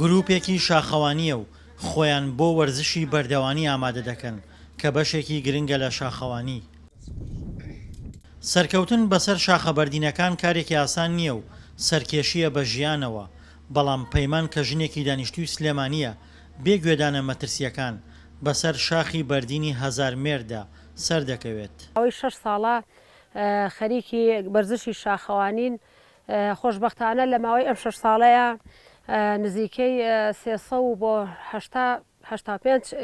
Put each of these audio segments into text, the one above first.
گروپێکی شاخەوانیە و خۆیان بۆ وەرزشی بەردەوانی ئامادە دەکەن کە بەشێکی گرنگە لە شاخەوانی. سەرکەوتن بەسەر شاخە بەردینەکان کارێکی ئاسان نییە و سەرکێشیە بە ژیانەوە، بەڵام پەیمان کە ژنێکی دانیشتووی سلێمانیە بێگوێدانە مەترسیەکان بەسەر شاخی بەردینی هەزار مێردا سەر دەکەوێت. ئەوەی 6 ساڵە خەریکی وەرزشی شاخەوانین. خۆشبەختانە لە ماوەی ئەم 6 ساڵەیە نزیکەی 300 بۆ 85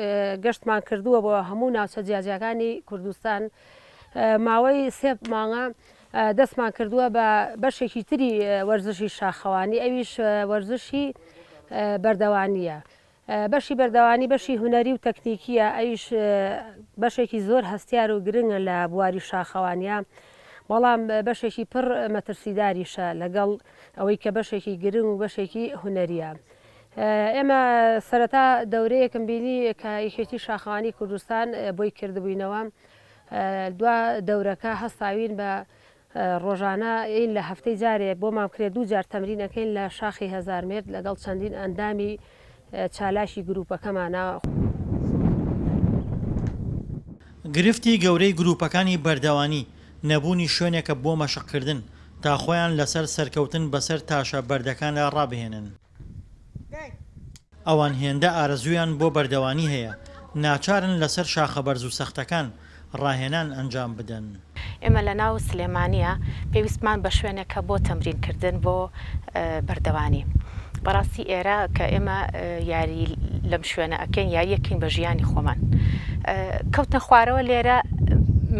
گەشتمان کردووە بۆ هەموو ناوچە جیاجیەکانی کوردستان. ماوەی 3 مانگە دەستمان کردووە بە بەشێکی تری وەرزشی شاخەوانی، ئەویش وەرزشی بەردەوانیە. بەشی بەردەوانی بەشی هونەری و تەکنیکیە، ئەویش بەشێکی زۆر هەستیار و گرنگە لە بواری شاخەوانیە، بەڵام بەشێکی پڕ مەترسیداریشە لەگەڵ ئەوەی کە بەشێکی گرنگ و بەشێکی هونەریە. ئێمە سەرەتا دەورەیەکم بینی کە یەکێتی شاخەوانی کوردستان بۆی کردبووینەوە. دوا دەورەکە هەستاوین بە ڕۆژانە ئین لە هەفتەی جارێ بۆمان کرێت 2 جار تەمرینەکەین لە شاخی هەزار مێرد لەگەڵ چەندین ئەندامی چالاشی گروپەکەمانە. گرفتی گەورەی گروپەکانی بەردەوانی نەبوونی شوێنێکە بۆ مەشقکردن تا خۆیان لەسەر سەرکەوتن بەسەر تاشە بەردەکاندا ڕابهێنن. ئەوان هێندە ئارەزویان بۆ بەردەوانی هەیە، ناچارن لەسەر شاخە بەرز و سەختەکان ڕاهێنان ئەنجام بدەن. ئێمە لە ناو سلێمانیە پێویستمان بە شوێنێکە بۆ تەمرینکردن بۆ بەردەوانی. بەڕاستی ئێرە کە ئێمە یاری لەم شوێنە ئەکەین یاریەکەین بە ژیانی خۆمان. کەوتنە خوارەوە لێرە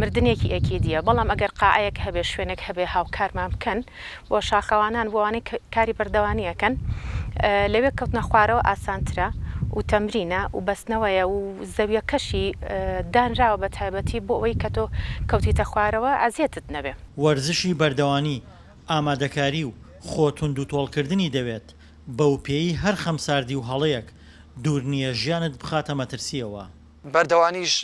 مردنێکی ئەکیدیە، بەڵام ئەگەر قاعەیەک هەبێ شوێنێک هەبێ هاوکارمان بکەن بۆ شاخەوانان بۆوانەی کاری بەردەوانی ئەەکەن، لەوێ کەوتنە خوارەوە ئاسانترە و تەمرینە و بەستنەوەیە و زەویەکەشی دانراوە بە تایبەتی بۆ ئەوەی کە تۆ کەوتیتە خوارەوە ئازیێتت نەبێ. وەرزشی بەردەوانی ئامادەکاری و خۆتوند و تۆڵکردنی دەوێت بەو پێی هەر خەمساردی و هەڵەیەک دوور نییە ژیانت بخاتە مەترسیەوە. بەردەوانیش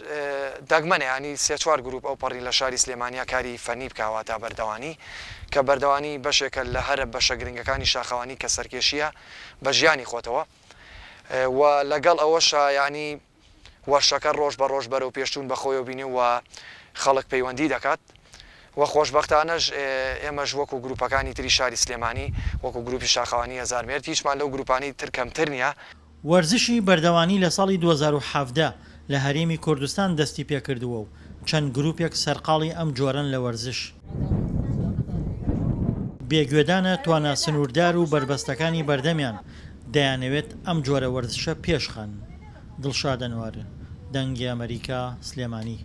دەگمەنێ ینی 3-4 گروپ ئەو پەڕی لە شاری سلێمانیا کاری فەنی بکاواتە بەردەوانی، کە بەردەوانی بەشێکە لە هەرە بەشە گرنگەکانی شاخەوانی کە سەرکێشیە بە ژیانی خۆتەوە و لەگەڵ ئەوەشە ینی وەرشەکە ڕۆژ بە ڕۆژ بەرەو پێشتون بەخۆیەوە بینی و خەڵک پەیوەندی دەکات و خۆشبەختانەش ئێمەش وەکو گروپەکانی تری شاری سلێمانی وەکو گروپی شاخەوانی هەزار مێرد هیچمان لەو گروپانی تر کەمتر نییە. وەرزشی بەردەوانی لە ساڵی 2017 لە هەرێمی کوردستان دەستی پێکردووە و چەند گروپێک سەرقاڵی ئەم جۆرەن لە وەرزش. بێگوێدانە توانە سنووردار و بربەستەکانی بەردەمیان دەیانەوێت ئەم جۆرە وەرزشە پێشخەن. دڵشاد ئەنوار، دەنگی ئەمریکا، سلێمانی.